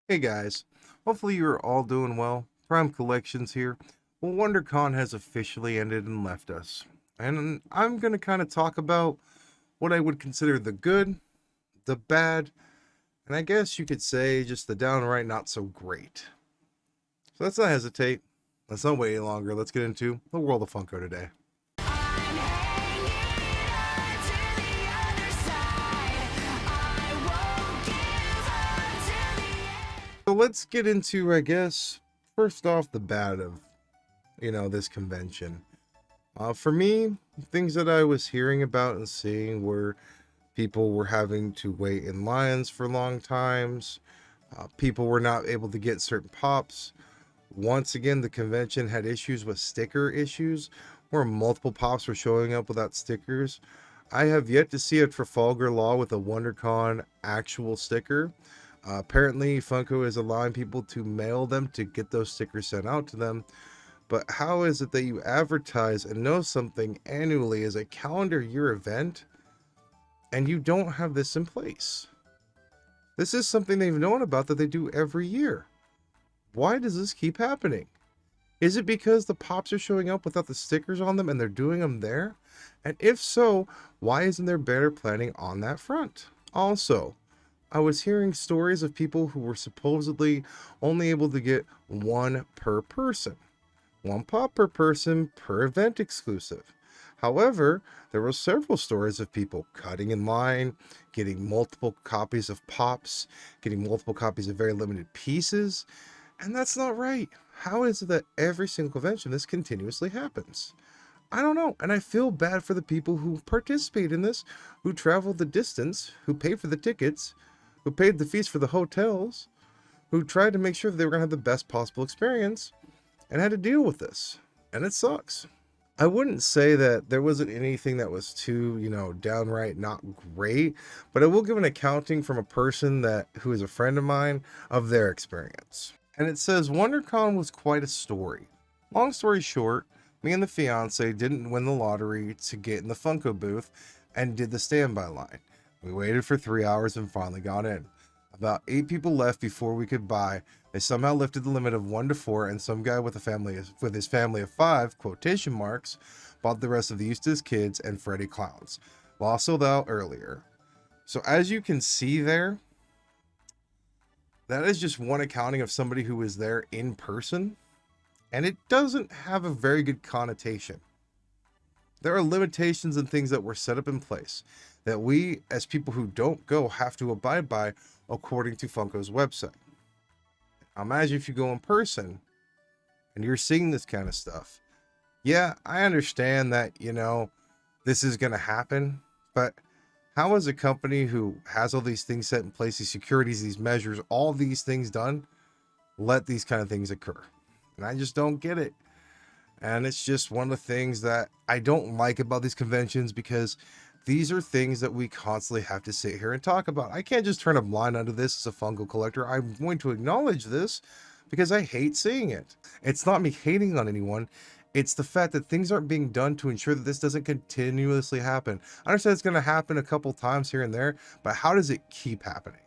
Hey guys, hopefully you're all doing well. Prime Collections here. Well, WonderCon has officially ended and left us. And I'm going to kind of talk about what I would consider the good, the bad, and I guess you could say just the downright not so great. So let's not hesitate. Let's not wait any longer. Let's get into the world of Funko today. So let's get into, I guess, first off, the bad of, this convention. For me, things that I was hearing about and seeing were people were having to wait in lines for long times. People were not able to get certain pops. Once again, the convention had issues with sticker issues where multiple pops were showing up without stickers. I have yet to see a Trafalgar Law with a WonderCon actual sticker. Apparently, Funko is allowing people to mail them to get those stickers sent out to them. But how is it that you advertise and know something annually as a calendar year event and you don't have this in place? This is something they've known about that they do every year. Why does this keep happening? Is it because the pops are showing up without the stickers on them and they're doing them there? And if so, why isn't there better planning on that front? Also, I was hearing stories of people who were supposedly only able to get one per person. One pop per person per event exclusive. However, there were several stories of people cutting in line, getting multiple copies of pops, getting multiple copies of very limited pieces, and that's not right. How is it that every single convention this continuously happens? I don't know, and I feel bad for the people who participate in this, who traveled the distance, who paid for the tickets, who paid the fees for the hotels, who tried to make sure that they were going to have the best possible experience, and had to deal with this. And it sucks. I wouldn't say that there wasn't anything that was too, downright not great, but I will give an accounting from a person that who is a friend of mine of their experience. And it says WonderCon was quite a story. Long story short, me and the fiance didn't win the lottery to get in the Funko booth and did the standby line. We waited for 3 hours and finally got in. About 8 people left before we could buy. They somehow lifted the limit of 1 to 4, and some guy with his family of 5 quotation marks bought the rest of the Eustace kids and Freddy clowns. Lost sold out earlier. So as you can see there, that is just one accounting of somebody who was there in person, and it doesn't have a very good connotation. There are limitations and things that were set up in place that we, as people who don't go, have to abide by according to Funko's website. Now imagine if you go in person and you're seeing this kind of stuff. Yeah, I understand that, this is going to happen, but how is a company who has all these things set in place, these securities, these measures, all these things done, let these kind of things occur? And I just don't get it. And it's just one of the things that I don't like about these conventions, because these are things that we constantly have to sit here and talk about. I can't just turn a blind eye to this as a Funko collector. I'm going to acknowledge this because I hate seeing it. It's not me hating on anyone. It's the fact that things aren't being done to ensure that this doesn't continuously happen. I understand it's going to happen a couple times here and there, but how does it keep happening?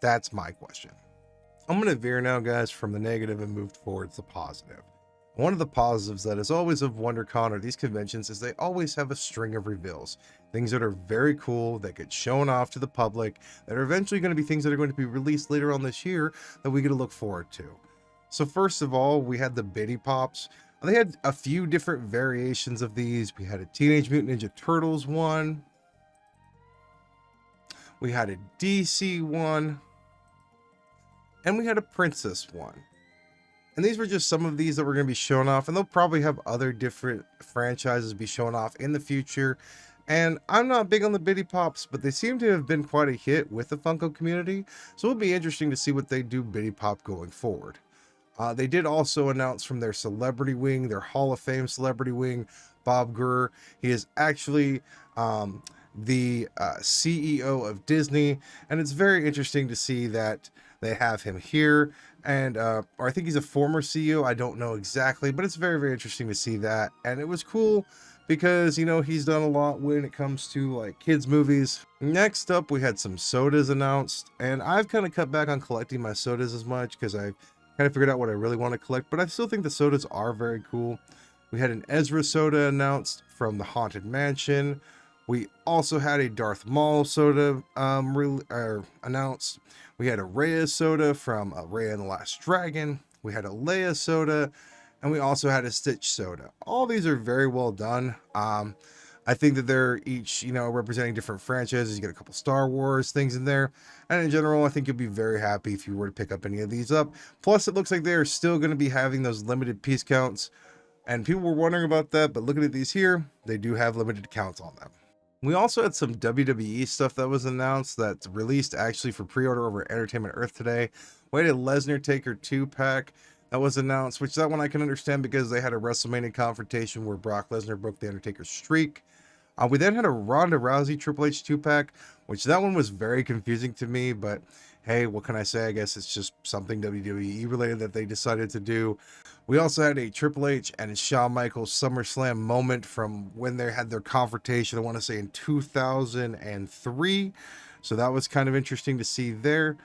That's my question. I'm going to veer now, guys, from the negative and move towards the positive. One of the positives that is always of WonderCon or these conventions is they always have a string of reveals. Things that are very cool, that get shown off to the public, that are eventually going to be things that are going to be released later on this year that we get to look forward to. So first of all, we had the Bitty Pops. They had a few different variations of these. We had a Teenage Mutant Ninja Turtles one. We had a DC one. And we had a Princess one. And these were just some of these that were going to be shown off, and they'll probably have other different franchises be shown off in the future. And I'm not big on the Bitty Pops, but they seem to have been quite a hit with the Funko community, so it'll be interesting to see what they do Bitty Pop going forward. They did also announce from their celebrity wing, their Hall of Fame celebrity wing, Bob Gurr. He is actually the CEO of Disney, and it's very interesting to see that they have him here. And or I think he's a former CEO, I don't know exactly, but it's very, very interesting to see that. And it was cool because, you know, he's done a lot when it comes to like kids movies. Next up, we had some sodas announced, and I've kind of cut back on collecting my sodas as much because I've kind of figured out what I really want to collect, but I still think the sodas are very cool. We had an Ezra soda announced from the Haunted Mansion. We also had a Darth Maul soda announced. We had a Reyes soda from Raya and the Last Dragon. We had a Leia soda, and we also had a Stitch soda. All these are very well done. I think that they're each, you know, representing different franchises. You get a couple Star Wars things in there, and in general, I think you'll be very happy if you were to pick up any of these up. Plus, it looks like they're still going to be having those limited piece counts, and people were wondering about that, but looking at these here, they do have limited counts on them. We also had some WWE stuff that was announced that's released actually for pre-order over Entertainment Earth today. We had a Lesnar Taker 2-pack that was announced, which that one I can understand because they had a WrestleMania confrontation where Brock Lesnar broke the Undertaker's streak. We then had a Ronda Rousey Triple H 2-pack, which that one was very confusing to me, but hey, what can I say? I guess it's just something WWE related that they decided to do. We also had a Triple H and Shawn Michaels SummerSlam moment from when they had their confrontation, I want to say in 2003. So that was kind of interesting to see there.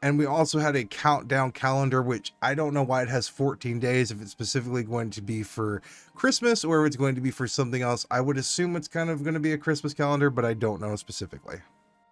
And we also had a countdown calendar, which I don't know why it has 14 days, if it's specifically going to be for Christmas or if it's going to be for something else. I would assume it's kind of going to be a Christmas calendar, but I don't know specifically.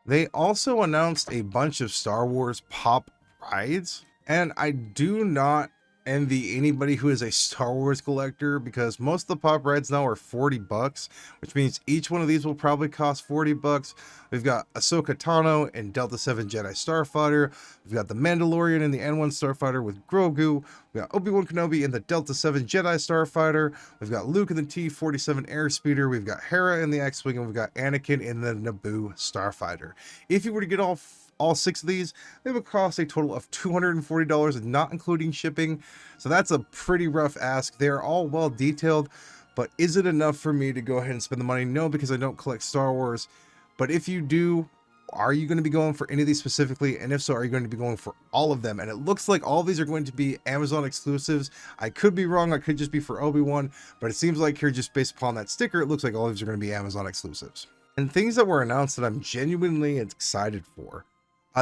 They also announced a bunch of Star Wars pop rides, and I do not envy anybody who is a Star Wars collector because most of the pop rides now are $40, which means each one of these will probably cost $40. We've got Ahsoka Tano and Delta 7 Jedi Starfighter. We've got the Mandalorian and the N1 Starfighter with Grogu. We got Obi-Wan Kenobi and the Delta 7 Jedi Starfighter. We've got Luke in the T-47 Airspeeder. We've got Hera in the X-Wing, and we've got Anakin in the Naboo Starfighter. If you were to get all 6 of these, they would cost a total of $240, not including shipping. So that's a pretty rough ask. They're all well detailed, but is it enough for me to go ahead and spend the money? No, because I don't collect Star Wars. But if you do, are you going to be going for any of these specifically? And if so, are you going to be going for all of them? And it looks like all of these are going to be Amazon exclusives. I could be wrong. I could just be for Obi-Wan, but it seems like here, just based upon that sticker, it looks like all of these are going to be Amazon exclusives. And things that were announced that I'm genuinely excited for.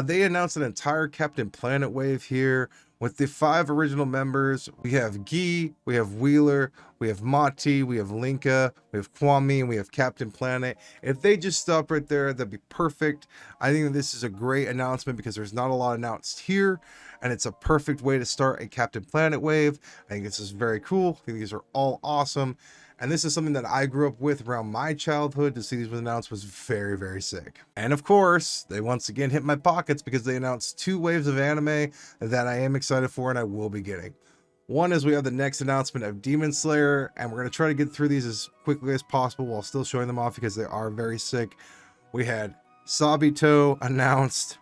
They announced an entire Captain Planet wave here with the 5 original members. We have Guy, we have Wheeler, we have Mati, we have Linka, we have Kwame, and we have Captain Planet. If they just stop right there, that'd be perfect. I think that this is a great announcement because there's not a lot announced here, and it's a perfect way to start a Captain Planet wave. I think this is very cool. I think these are all awesome. And this is something that I grew up with around my childhood. To see these announced was very, very sick. And of course, they once again hit my pockets because they announced 2 waves of anime that I am excited for and I will be getting. One is we have the next announcement of Demon Slayer, and we're going to try to get through these as quickly as possible while still showing them off because they are very sick. We had Sabito announced.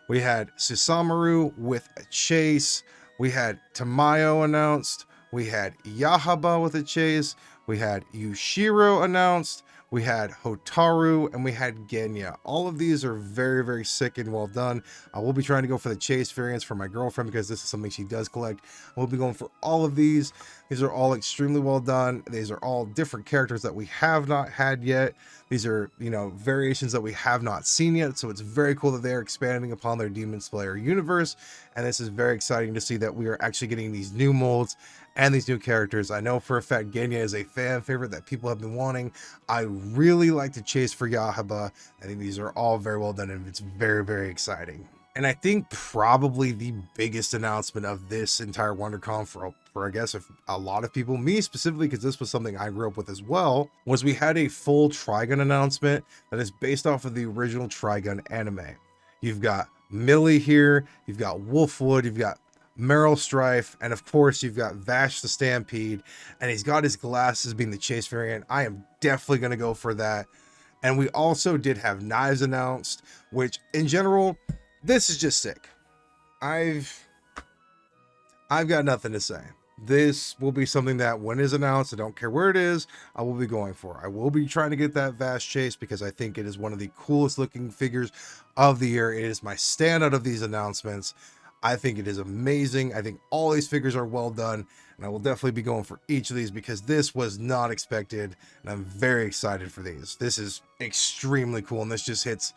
We had Susamaru with a chase. We had Tamayo announced. We had Yahaba with a chase. We had Yushiro announced, we had Hotaru, and we had Genya. All of these are very, very sick and well done. I will be trying to go for the chase variants for my girlfriend because this is something she does collect. I will be going for all of these. These are all extremely well done. These are all different characters that we have not had yet. These are, you know, variations that we have not seen yet. So it's very cool that they're expanding upon their Demon Slayer universe. And this is very exciting to see that we are actually getting these new molds and these new characters. I know for a fact Genya is a fan favorite that people have been wanting. I really like to chase for Yahaba. I think these are all very well done and it's very, very exciting. And I think probably the biggest announcement of this entire WonderCon for I guess a lot of people, me specifically, because this was something I grew up with as well, was we had a full Trigun announcement that is based off of the original Trigun anime. You've got Millie here, you've got Wolfwood, you've got Meryl Strife, and of course you've got Vash the Stampede, and he's got his glasses being the chase variant. I am definitely going to go for that. And we also did have Knives announced, which in general, this is just sick. I've got nothing to say. This will be something that when it's announced, I don't care where it is, I will be going for. I will be trying to get that Vash chase because I think it is one of the coolest looking figures of the year. It is my standout of these announcements. I think it is amazing. I think all these figures are well done, and I will definitely be going for each of these because this was not expected, and I'm very excited for these. This is extremely cool, and this just hits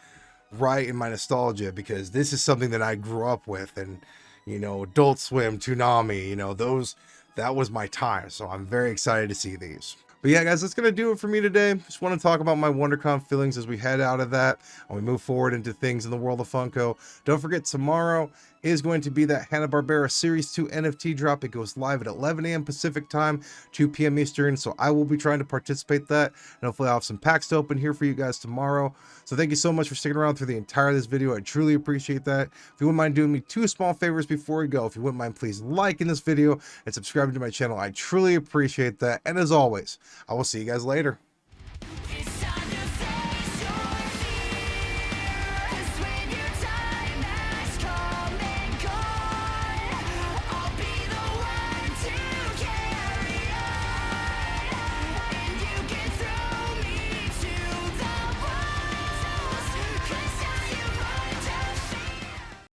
right in my nostalgia because this is something that I grew up with, and Adult Swim, Toonami, that was my time. So I'm very excited to see these. But yeah, guys, that's going to do it for me today. Just want to talk about my WonderCon feelings as we head out of that and we move forward into things in the world of Funko. Don't forget, tomorrow is going to be that Hanna-Barbera Series 2 NFT drop. It goes live at 11 a.m. Pacific time, 2 p.m. Eastern. So I will be trying to participate in that. And hopefully I'll have some packs to open here for you guys tomorrow. So thank you so much for sticking around through the entire of this video. I truly appreciate that. If you wouldn't mind doing me 2 small favors before we go, if you wouldn't mind please liking this video and subscribing to my channel, I truly appreciate that. And as always, I will see you guys later.